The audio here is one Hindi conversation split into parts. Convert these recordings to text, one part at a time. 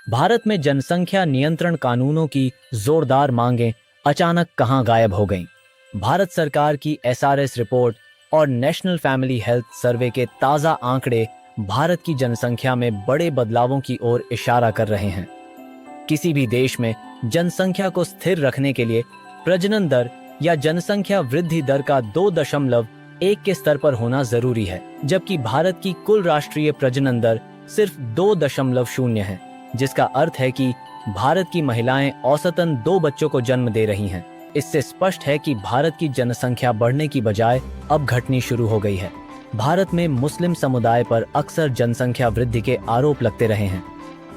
भारत में जनसंख्या नियंत्रण कानूनों की जोरदार मांगें अचानक कहां गायब हो गईं? भारत सरकार की एसआरएस रिपोर्ट और नेशनल फैमिली हेल्थ सर्वे के ताज़ा आंकड़े भारत की जनसंख्या में बड़े बदलावों की ओर इशारा कर रहे हैं। किसी भी देश में जनसंख्या को स्थिर रखने के लिए प्रजनन दर या जनसंख्या वृद्धि दर का 2.1 के स्तर पर होना जरूरी है, जबकि भारत की कुल राष्ट्रीय प्रजनन दर सिर्फ 2.0 है, जिसका अर्थ है कि भारत की महिलाएं औसतन 2 बच्चों को जन्म दे रही हैं। इससे स्पष्ट है कि भारत की जनसंख्या बढ़ने की बजाय अब घटनी शुरू हो गई है। भारत में मुस्लिम समुदाय पर अक्सर जनसंख्या वृद्धि के आरोप लगते रहे हैं,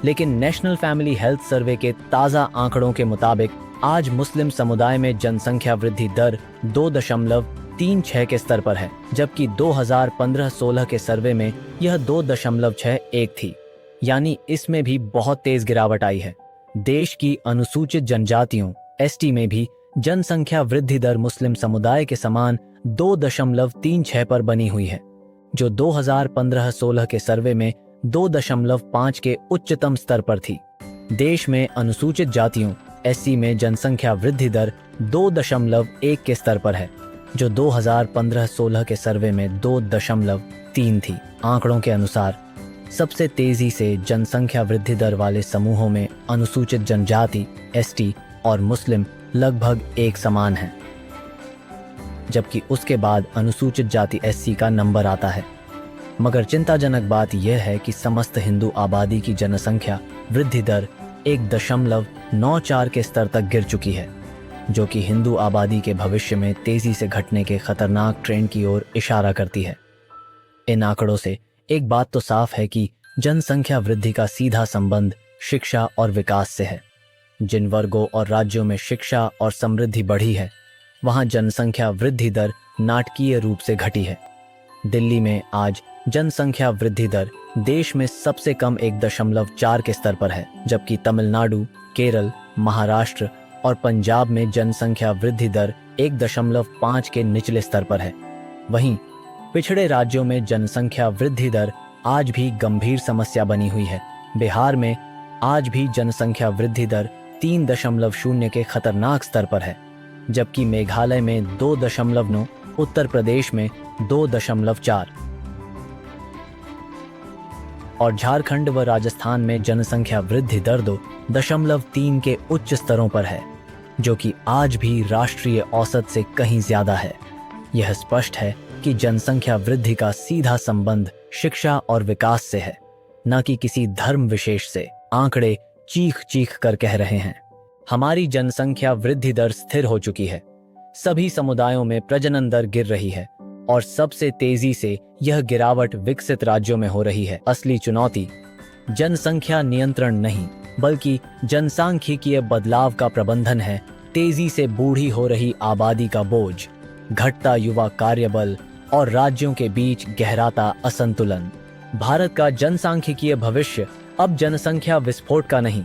लेकिन नेशनल फैमिली हेल्थ सर्वे के ताज़ा आंकड़ों के मुताबिक आज मुस्लिम समुदाय में जनसंख्या वृद्धि दर 2.36 के स्तर पर है, जबकि 2015-16 के सर्वे में यह 2.61 थी, यानी इसमें भी बहुत तेज गिरावट आई है। देश की अनुसूचित जनजातियों एसटी में भी जनसंख्या वृद्धि दर मुस्लिम समुदाय के समान 2.36 पर बनी हुई है, जो 2015-16 के सर्वे में 2.5 के उच्चतम स्तर पर थी। देश में अनुसूचित जातियों एससी में जनसंख्या वृद्धि दर 2.1 के स्तर पर है, जो 2015-16 के सर्वे में 2.3 थी। आंकड़ों के अनुसार सबसे तेजी से जनसंख्या वृद्धि दर वाले समूहों में अनुसूचित जनजाति एसटी और मुस्लिम लगभग एक समान हैं, जबकि उसके बाद अनुसूचित जाति एससी का नंबर आता है। मगर चिंताजनक बात यह है कि समस्त हिंदू आबादी की जनसंख्या वृद्धि दर 1.94 के स्तर तक गिर चुकी है, जो कि हिंदू आबादी के भविष्य में तेजी से घटने के खतरनाक ट्रेंड की ओर इशारा करती है। इन आंकड़ों से एक बात तो साफ है कि जनसंख्या वृद्धि का सीधा संबंध शिक्षा और विकास से है। जिन वर्गों और राज्यों में शिक्षा और समृद्धि बढ़ी है, वहां जनसंख्या वृद्धि दर नाटकीय रूप से घटी है। दिल्ली में आज जनसंख्या वृद्धि दर देश में सबसे कम 1.4 के स्तर पर है, जबकि तमिलनाडु, केरल, महाराष्ट्र और पंजाब में जनसंख्या वृद्धि दर 1.5 के निचले स्तर पर है। वहीं पिछड़े राज्यों में जनसंख्या वृद्धि दर आज भी गंभीर समस्या बनी हुई है। बिहार में आज भी जनसंख्या वृद्धि दर 3.0 के खतरनाक स्तर पर है, जबकि मेघालय में 2.9, उत्तर प्रदेश में 2.4 और झारखंड व राजस्थान में जनसंख्या वृद्धि दर 2.3 के उच्च स्तरों पर है, जो कि आज भी राष्ट्रीय औसत से कहीं ज्यादा है। यह स्पष्ट है कि जनसंख्या वृद्धि का सीधा संबंध शिक्षा और विकास से है, न कि किसी धर्म विशेष से। आंकड़े चीख चीख कर कह रहे हैं, हमारी जनसंख्या वृद्धि दर स्थिर हो चुकी है। सभी समुदायों में प्रजनन दर गिर रही है और सबसे तेजी से यह गिरावट विकसित राज्यों में हो रही है। असली चुनौती जनसंख्या नियंत्रण नहीं, बल्कि जनसांख्यिकीय बदलाव का प्रबंधन है। तेजी से बूढ़ी हो रही आबादी का बोझ, घटता युवा कार्यबल और राज्यों के बीच गहराता असंतुलन। भारत का जनसांख्यिकीय भविष्य अब जनसंख्या विस्फोट का नहीं,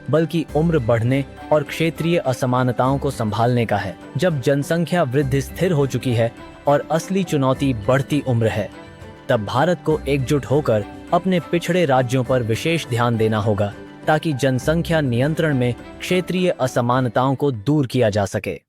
बल्कि उम्र बढ़ने और क्षेत्रीय असमानताओं को संभालने का है। जब जनसंख्या वृद्धि स्थिर हो चुकी है और असली चुनौती बढ़ती उम्र है, तब भारत को एकजुट होकर अपने पिछड़े राज्यों पर विशेष ध्यान देना होगा, ताकि जनसंख्या नियंत्रण में क्षेत्रीय असमानताओं को दूर किया जा सके।